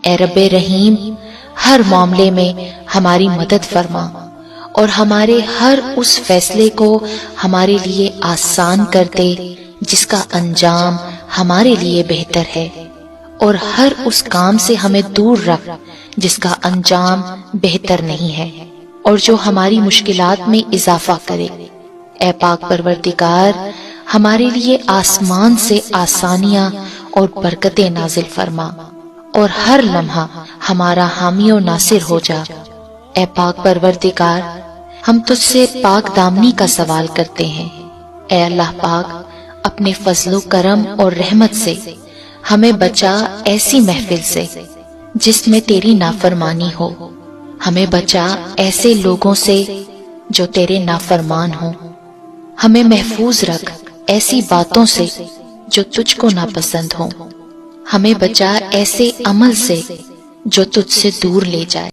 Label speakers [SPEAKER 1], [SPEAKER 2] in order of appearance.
[SPEAKER 1] اے رب رحیم، ہر معاملے میں ہماری مدد فرما اور ہمارے ہر اس فیصلے کو ہمارے لیے آسان کر دے جس کا انجام ہمارے لیے بہتر ہے، اور ہر اس کام سے ہمیں دور رکھ جس کا انجام بہتر نہیں ہے اور جو ہماری مشکلات میں اضافہ کرے۔ اے پاک پروردگار، ہمارے لیے آسمان سے آسانیاں اور برکتیں نازل فرما اور ہر لمحہ ہمارا حامی و ناصر ہو جا۔ اے پاک پروردگار، ہم تجھ سے پاک دامنی کا سوال کرتے ہیں۔ اے اللہ پاک، اپنے فضل و کرم اور رحمت سے ہمیں بچا ایسی محفل سے جس میں تیری نافرمانی ہو، ہمیں بچا ایسے لوگوں سے جو تیرے نافرمان ہوں، ہمیں محفوظ رکھ ایسی باتوں سے جو تجھ کو ناپسند ہوں، ہمیں بچا ایسے عمل سے جو تجھ سے دور لے جائے۔